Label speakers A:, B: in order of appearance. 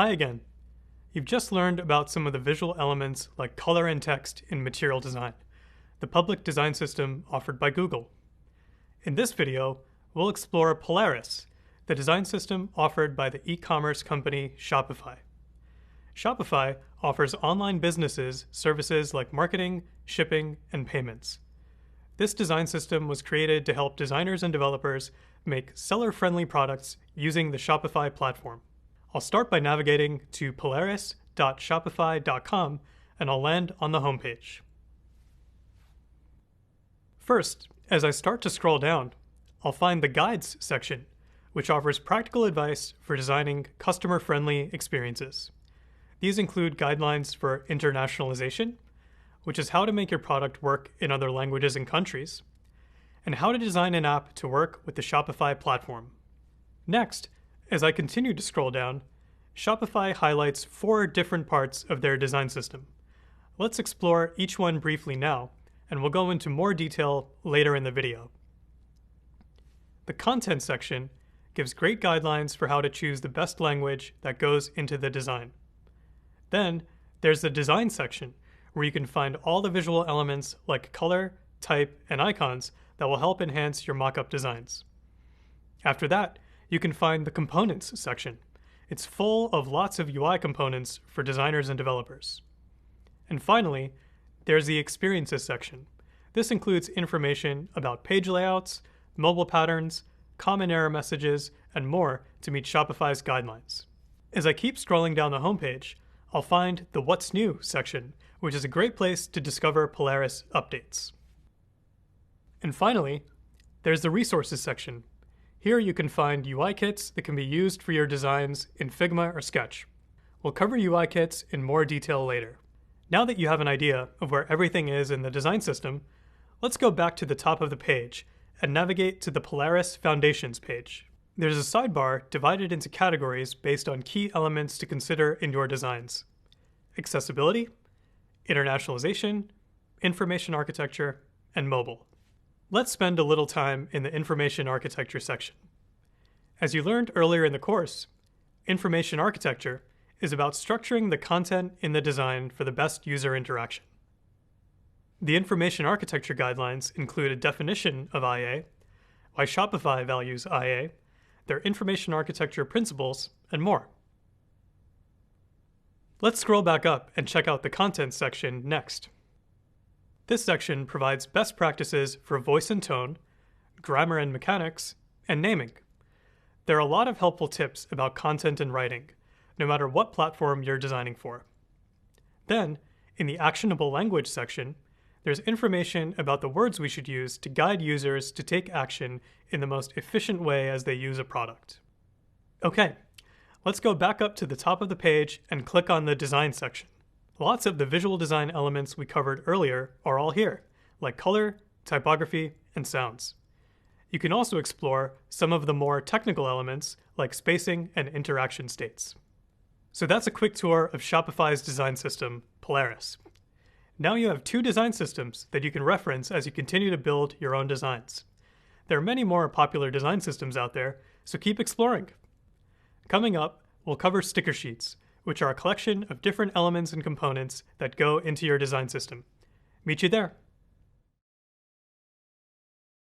A: Hi again. You've just learned about some of the visual elements like color and text in Material Design, the public design system offered by Google. In this video, we'll explore Polaris, the design system offered by the e-commerce company Shopify. Shopify offers online businesses services like marketing, shipping, and payments. This design system was created to help designers and developers make seller-friendly products using the Shopify platform. I'll start by navigating to polaris.shopify.com and I'll land on the homepage. First, as I start to scroll down, I'll find the Guides section, which offers practical advice for designing customer-friendly experiences. These include guidelines for internationalization, which is how to make your product work in other languages and countries, and how to design an app to work with the Shopify platform. Next, as I continue to scroll down, Shopify highlights 4 different parts of their design system. Let's explore each one briefly now, and we'll go into more detail later in the video. The Content section gives great guidelines for how to choose the best language that goes into the design. Then, there's the Design section, where you can find all the visual elements like color, type, and icons that will help enhance your mockup designs. After that, you can find the Components section. It's full of lots of UI components for designers and developers. And finally, there's the Experiences section. This includes information about page layouts, mobile patterns, common error messages, and more to meet Shopify's guidelines. As I keep scrolling down the homepage, I'll find the What's New section, which is a great place to discover Polaris updates. And finally, there's the Resources section. Here you can find UI kits that can be used for your designs in Figma or Sketch. We'll cover UI kits in more detail later. Now that you have an idea of where everything is in the design system, let's go back to the top of the page and navigate to the Polaris Foundations page. There's a sidebar divided into categories based on key elements to consider in your designs: accessibility, internationalization, information architecture, and mobile. Let's spend a little time in the information architecture section. As you learned earlier in the course, information architecture is about structuring the content in the design for the best user interaction. The information architecture guidelines include a definition of IA, why Shopify values IA, their information architecture principles, and more. Let's scroll back up and check out the Content section next. This section provides best practices for voice and tone, grammar and mechanics, and naming. There are a lot of helpful tips about content and writing, no matter what platform you're designing for. Then, in the Actionable Language section, there's information about the words we should use to guide users to take action in the most efficient way as they use a product. Okay, let's go back up to the top of the page and click on the Design section. Lots of the visual design elements we covered earlier are all here, like color, typography, and sounds. You can also explore some of the more technical elements like spacing and interaction states. So that's a quick tour of Shopify's design system, Polaris. Now you have 2 design systems that you can reference as you continue to build your own designs. There are many more popular design systems out there, so keep exploring. Coming up, we'll cover sticker sheets, which are a collection of different elements and components that go into your design system. Meet you there.